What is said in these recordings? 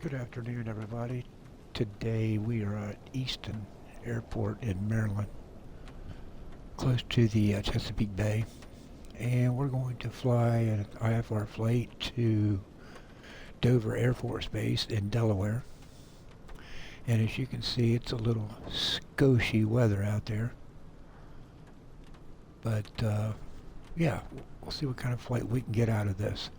Good afternoon, everybody. Today we are at Easton Airport in Maryland, close to the Chesapeake Bay, and we're going to fly an IFR flight to Dover Air Force Base in Delaware. And as you can see, it's a little scoshy weather out there. But yeah, we'll see what kind of flight we can get out of this.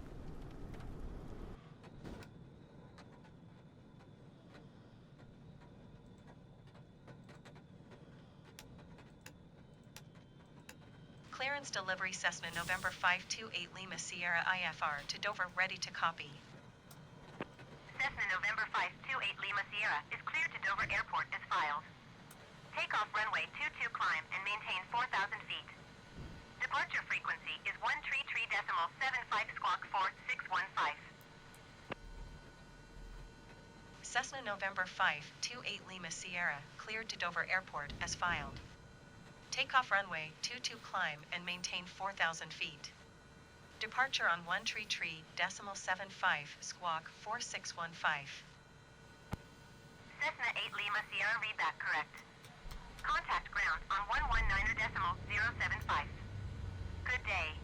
Clearance delivery Cessna November 528 Lima Sierra IFR to Dover ready to copy. Cessna November 528 Lima Sierra is cleared to Dover Airport as filed. Takeoff runway 22 climb and maintain 4,000 feet. Departure frequency is 133.75 squawk 4615. Cessna November 528 Lima Sierra cleared to Dover Airport as filed. Takeoff runway 22 climb and maintain 4,000 feet. Departure on 133.75 squawk 4615. Cessna 8 Lima Sierra readback correct. Contact ground on 119.075. Good day.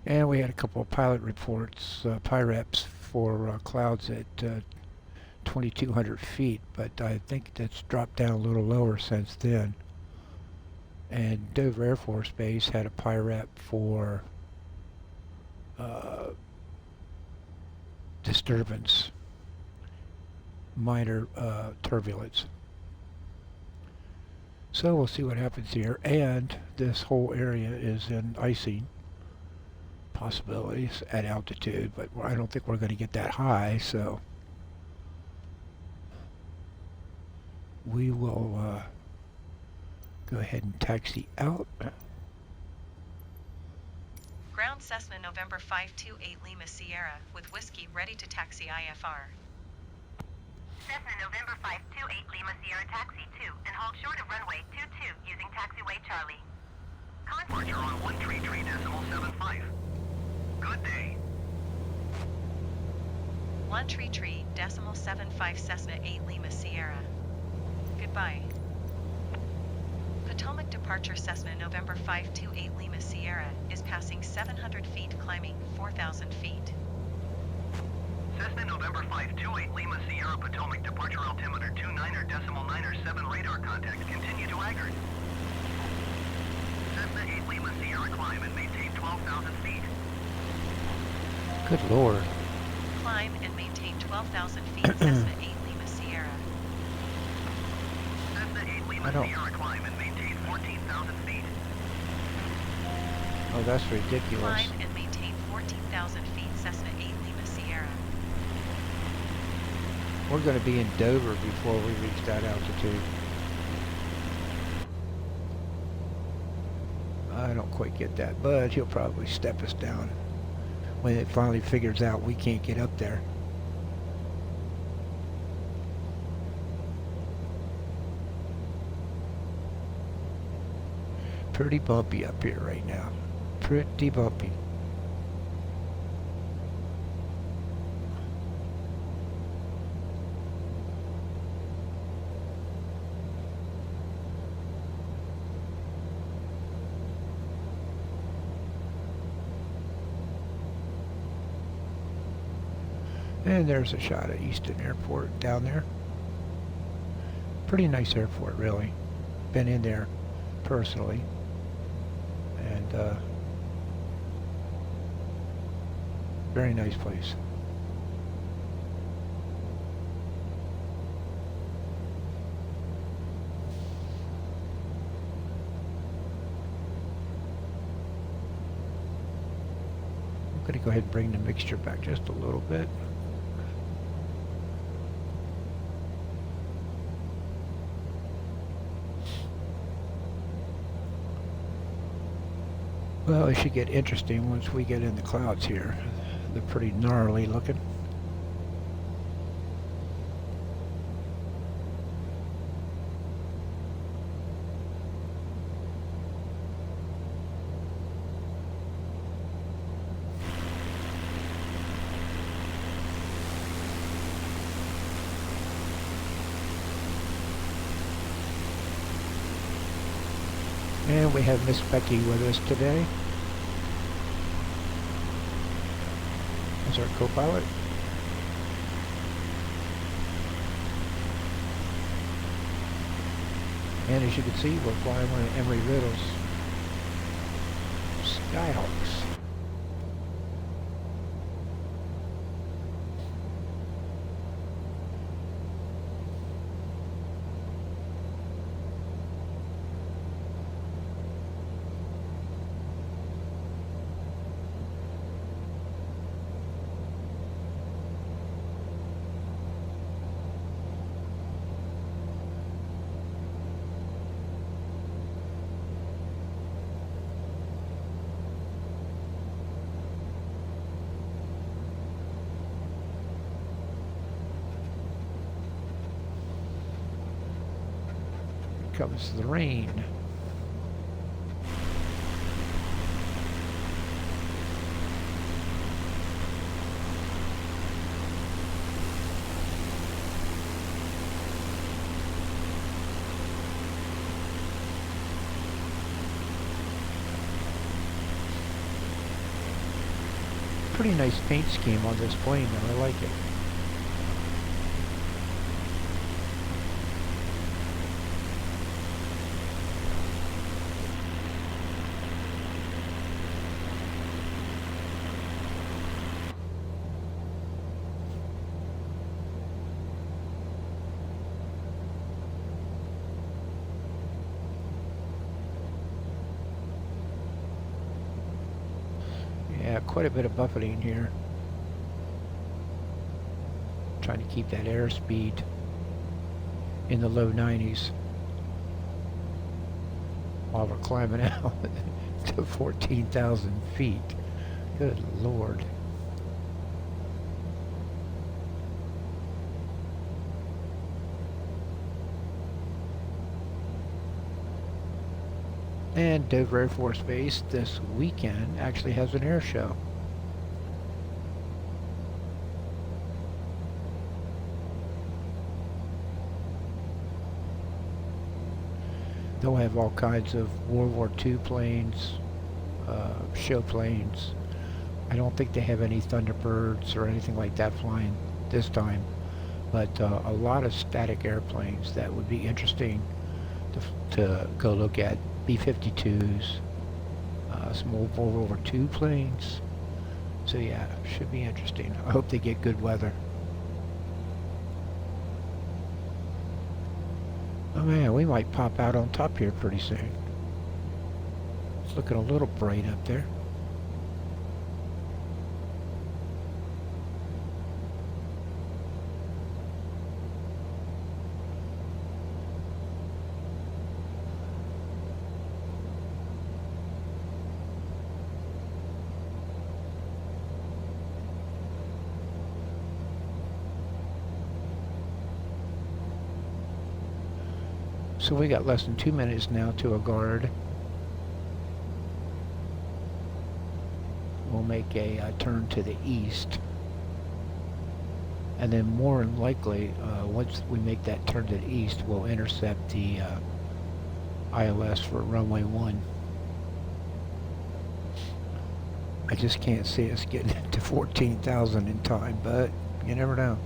And we had a couple of pilot reports, PIREPs, for clouds at 2,200 feet, but I think that's dropped down a little lower since then. And Dover Air Force Base had a PIREP for disturbance, minor turbulence. So we'll see what happens here. And this whole area is in icing possibilities at altitude, but I don't think we're going to get that high, so we will go ahead and taxi out. Ground Cessna November 528 Lima Sierra with Whiskey ready to taxi IFR. Cessna November 528 Lima Sierra taxi 2 and hold short of runway 22 using taxiway Charlie. Departure on 133.75. Good day. 133.75 Cessna 8 Lima Sierra. Goodbye. Potomac departure Cessna November 528 Lima Sierra is passing 700 feet climbing 4,000 feet. Cessna November 528 Lima Sierra Potomac departure altimeter 29.97 radar contact. Continue to Agard. Cessna 8 Lima Sierra climb and maintain 12,000 feet. Good Lord. Climb and maintain 12,000 feet Cessna 8 Lima Sierra. Cessna 8 Lima Sierra climb and maintain 14,000 feet. Oh, that's ridiculous. Climb and maintain 14,000 feet Cessna 8 Lima Sierra. We're going to be in Dover before we reach that altitude. I don't quite get that, but he'll probably step us down when it finally figures out we can't get up there. Pretty bumpy up here right now. Pretty bumpy. And there's a shot of Easton Airport down there. Pretty nice airport, really. Been in there personally. And very nice place. I'm going to go ahead and bring the mixture back just a little bit. Well, it should get interesting once we get in the clouds here. They're pretty gnarly looking. And we have Miss Becky with us today as our co-pilot. And as you can see, we're flying one of Emery Riddle's Skyhawks. Comes the rain. Pretty nice paint scheme on this plane though, I like it. Yeah, quite a bit of buffeting here. Trying to keep that airspeed in the low 90s while we're climbing out to 14,000 feet. Good Lord. And Dover Air Force Base this weekend actually has an air show. They'll have all kinds of World War II planes, show planes. I don't think they have any Thunderbirds or anything like that flying this time, but a lot of static airplanes that would be interesting to go look at. B-52s, some old World War II planes. So yeah, should be interesting. I hope they get good weather. Oh man, we might pop out on top here pretty soon. It's looking a little bright up there. So we got less than 2 minutes now to a guard. We'll make a turn to the east. And then more than likely, once we make that turn to the east, we'll intercept the ILS for runway 1. I just can't see us getting to 14,000 in time, but you never know.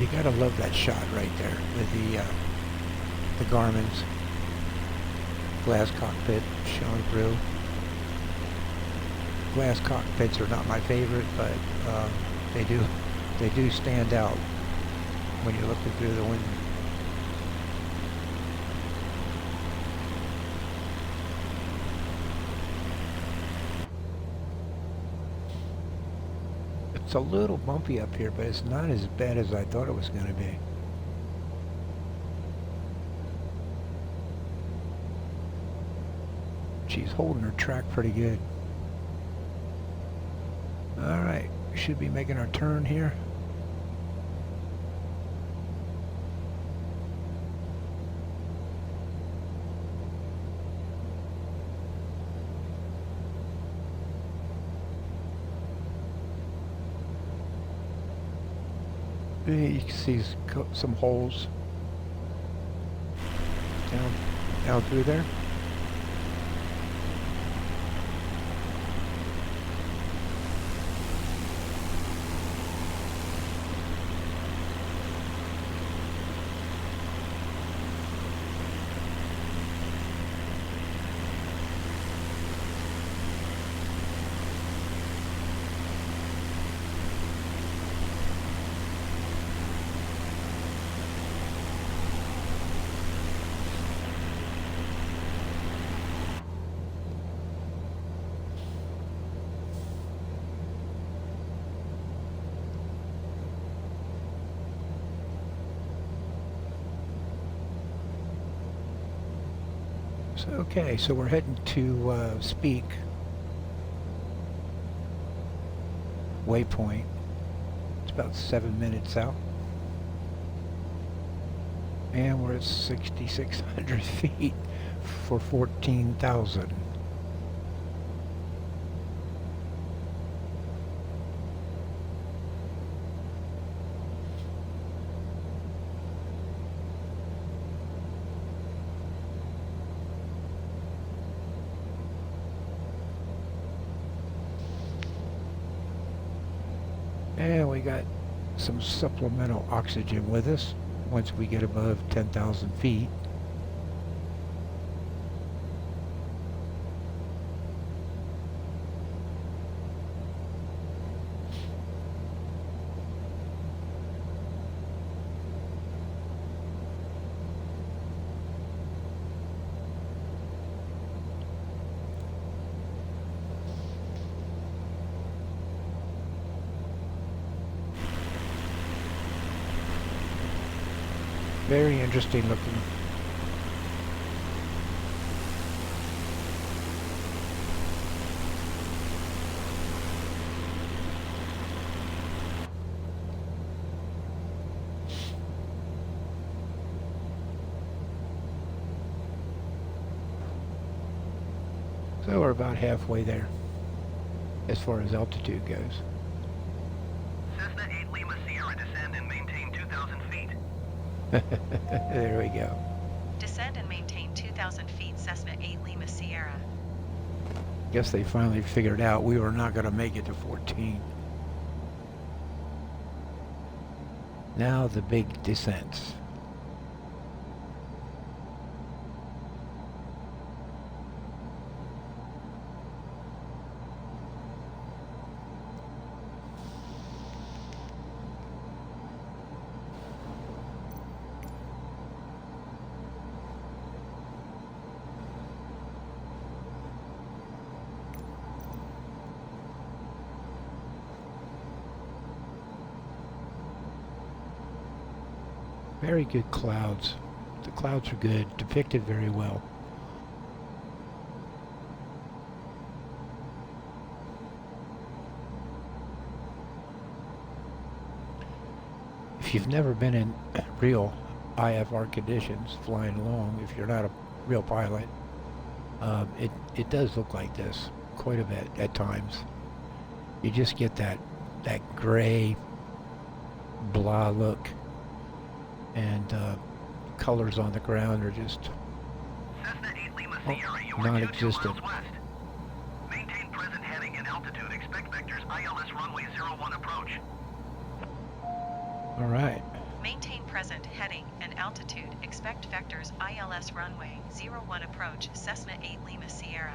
You gotta love that shot right there with the Garmin's glass cockpit showing through. glass cockpits are not my favorite, but they do stand out when you're looking through the window. It's a little bumpy up here, but it's not as bad as I thought it was going to be. She's holding her track pretty good. Alright, we should be making our turn here. You can see some holes down through there. Okay, so we're heading to Speak waypoint. It's about 7 minutes out, and we're at 6,600 feet for 14,000. And we got some supplemental oxygen with us once we get above 10,000 feet. Very interesting looking. So we're about halfway there as far as altitude goes. Cessna 8 Lima Sierra, descend and maintain 2,000 feet. There we go. Descend and maintain 2,000 feet, Cessna 8 Lima Sierra. Guess they finally figured out we were not going to make it to 14. Now the big descents. Very good clouds. The clouds are good, depicted very well. If you've never been in real IFR conditions flying along, if you're not a real pilot, it does look like this quite a bit at times. You just get that gray blah look, and colors on the ground are just Cessna 8 Lima Sierra, you are non-existent. 2 miles west. Maintain present heading and altitude. Expect vectors ILS runway 01 approach. All right. Maintain present heading and altitude. Expect vectors ILS runway 01 approach, Cessna 8 Lima Sierra.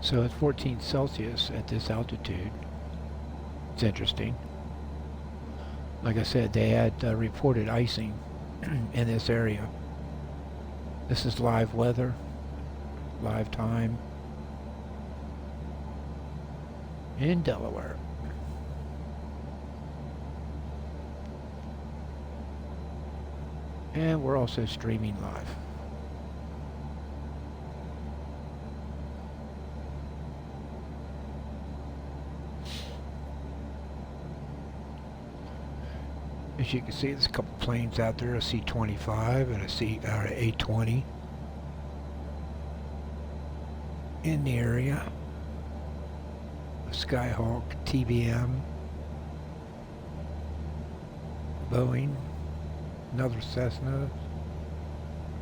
So it's 14 Celsius at this altitude. It's interesting. Like I said, they had reported icing in this area. This is live weather, live time in Delaware. And we're also streaming live. As you can see, there's a couple planes out there, a C-25 and a A-20 in the area. A Skyhawk, TBM, Boeing, another Cessna.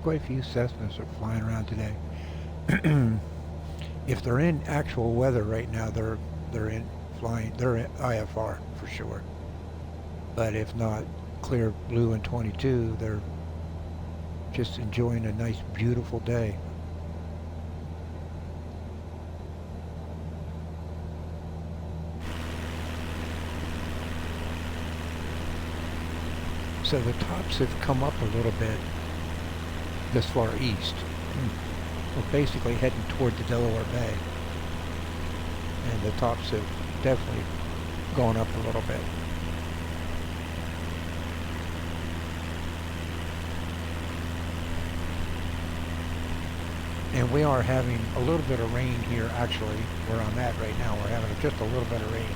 Quite a few Cessnas are flying around today. If they're in actual weather right now, they're in IFR for sure. But if not, clear blue and 22, they're just enjoying a nice, beautiful day. So the tops have come up a little bit this far east. We're basically heading toward the Delaware Bay. And the tops have definitely gone up a little bit. And we are having a little bit of rain here, actually, where I'm at right now. We're having just a little bit of rain.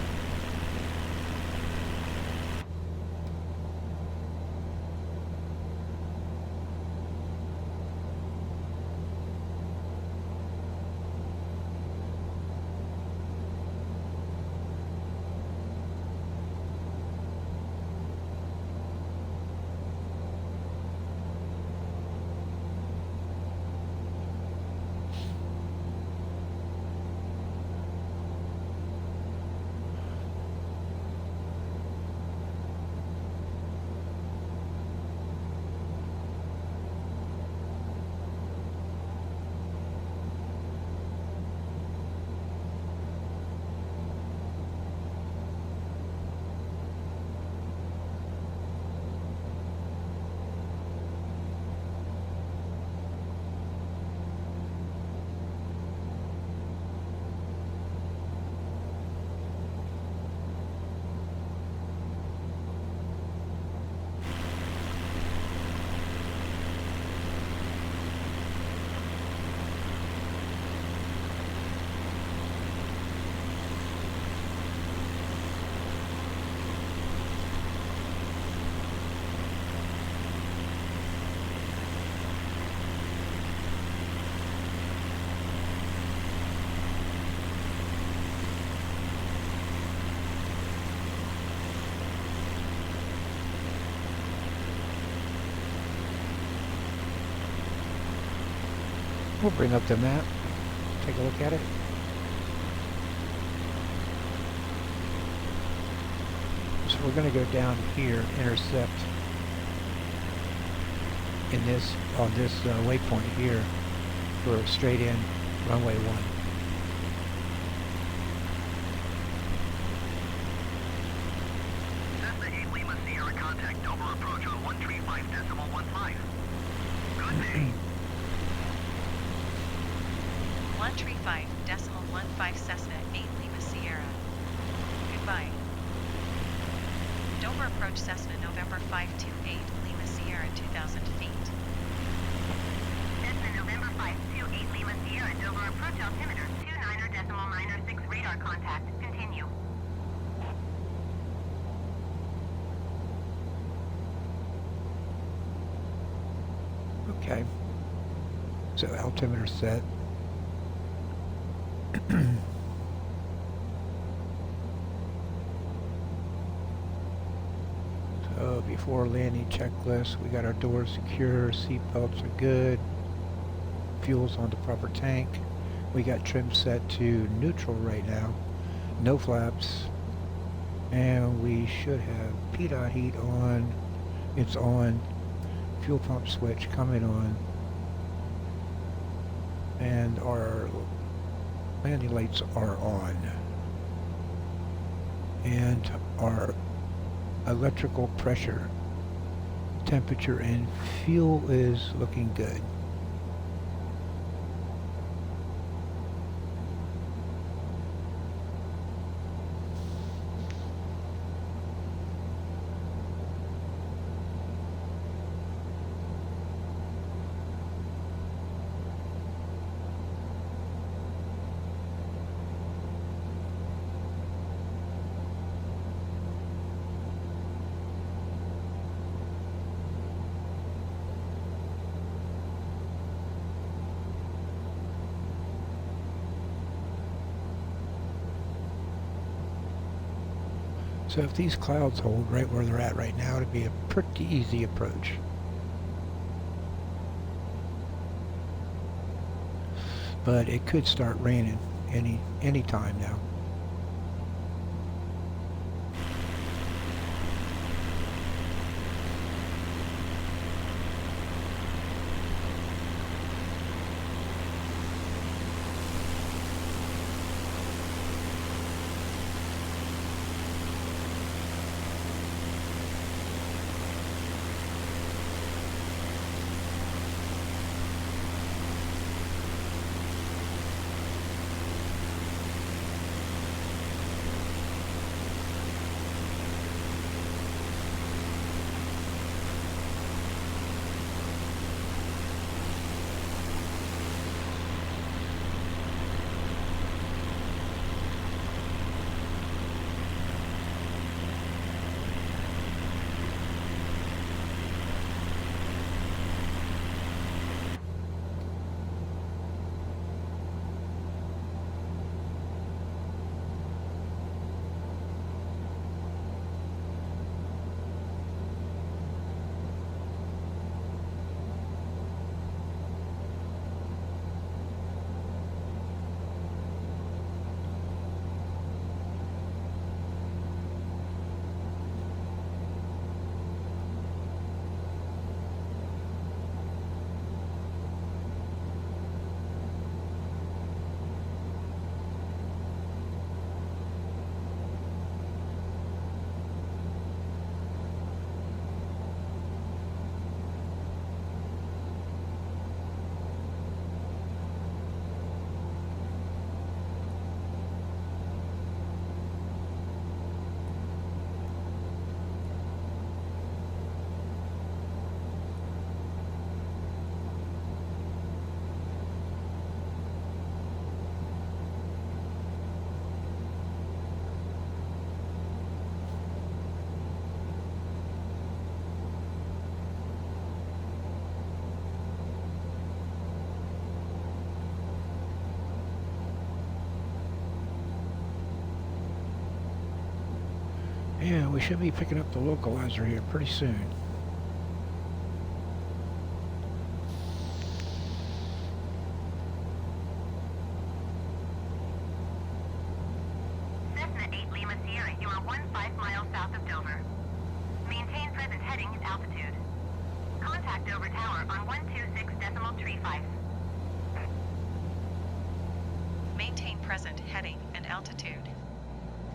We'll bring up the map, take a look at it. So we're going to go down here, intercept in this on this waypoint here for straight in runway 1. Cessna 8 Lima Sierra contact Dover approach on 135.15. Good day. 135.15 Cessna 8 Lima Sierra. Goodbye. Dover approach Cessna November 528 Lima Sierra 2,000 feet. Cessna November 528 Lima Sierra, Dover approach altimeter 29.96 radar contact. Continue. Okay. So altimeter set. So before landing checklist, we got our doors secure, seat belts are good, fuel's on the proper tank. We got trim set to neutral right now, no flaps, and we should have PDOT heat on. It's on. Fuel pump switch coming on, and our landing lights are on. And our electrical pressure, temperature, and fuel is looking good. So if these clouds hold right where they're at right now, it'd be a pretty easy approach. But it could start raining any time now. Yeah, we should be picking up the localizer here pretty soon. Cessna 8 Lima Sierra, you are 15 miles south of Dover. Maintain present heading and altitude. Contact Dover Tower on 126.35. Maintain present heading and altitude.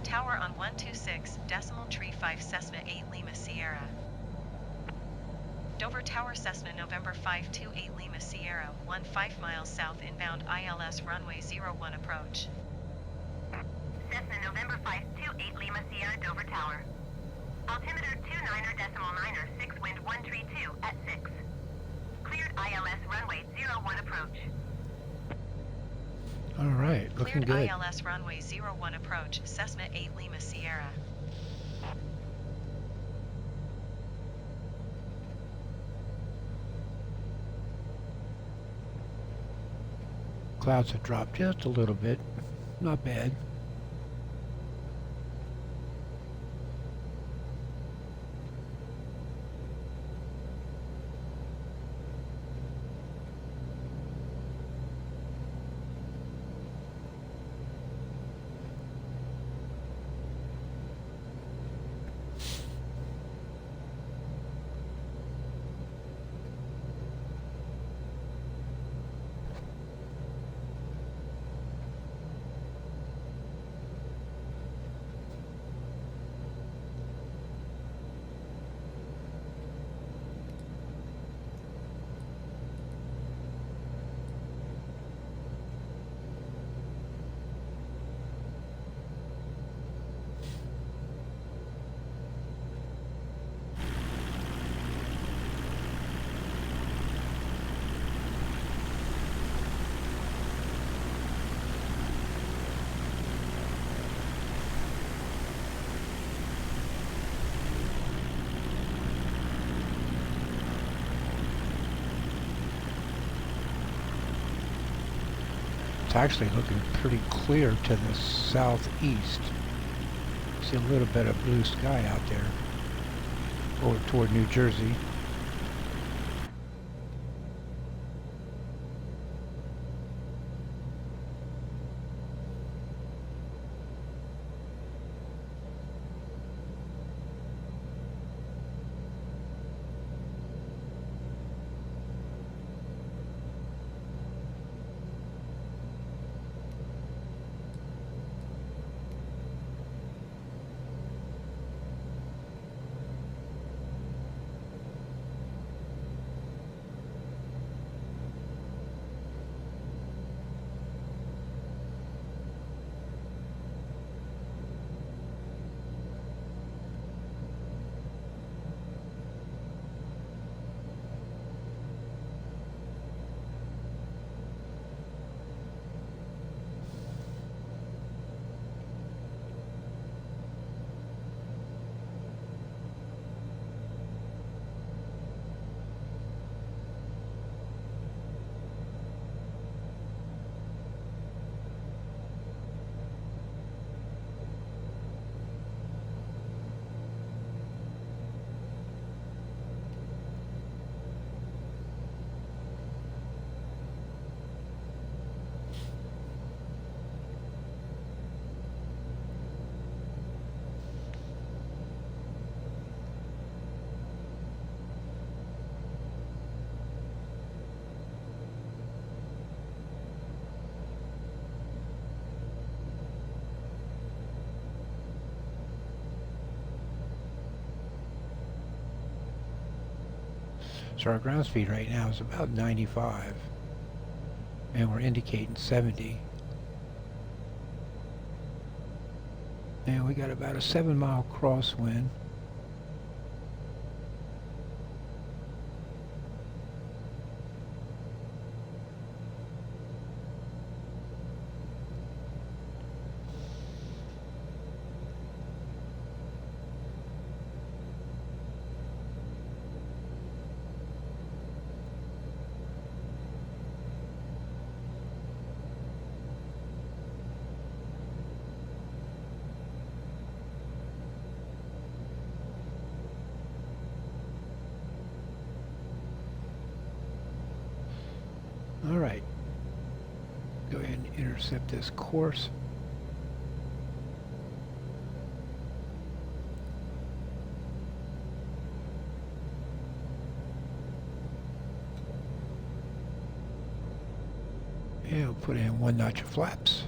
Tower on 126.35 Cessna 8 Lima Sierra. Dover Tower Cessna November 528 Lima Sierra, 15 miles south inbound ILS runway 01 approach. Cessna November 528 Lima Sierra, Dover Tower. Altimeter 29er.9er, 6 wind 132 at 6. Cleared ILS runway 01 approach. All right, looking Cleared good. ILS runway 01 approach, Cessna 8 Lima Sierra. Clouds have dropped just a little bit. Not bad. It's actually looking pretty clear to the southeast. See a little bit of blue sky out there over toward New Jersey. So our ground speed right now is about 95, and we're indicating 70. And we got about a 7-mile crosswind. All right, go ahead and intercept this course. And we'll put in 1 notch of flaps.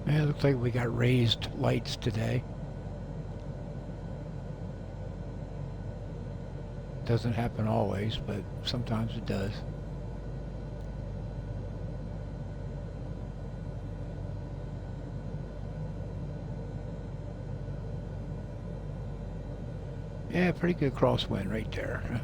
Yeah, it looks like we got raised lights today. Doesn't happen always, but sometimes it does. Yeah, pretty good crosswind right there.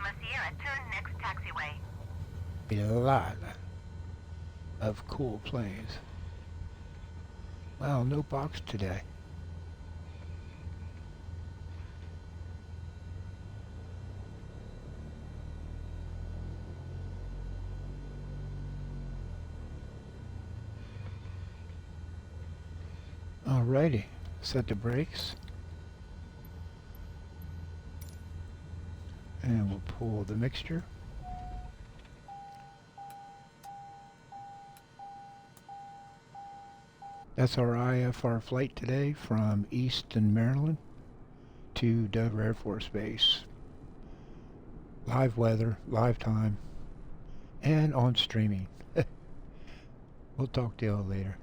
Lima Sierra, turn next taxiway. A lot of cool planes. Wow, no box today. Alrighty, set the brakes. And we'll pull the mixture. That's our IFR flight today from Easton, Maryland to Dover Air Force Base. Live weather, live time, and on streaming. We'll talk to y'all later.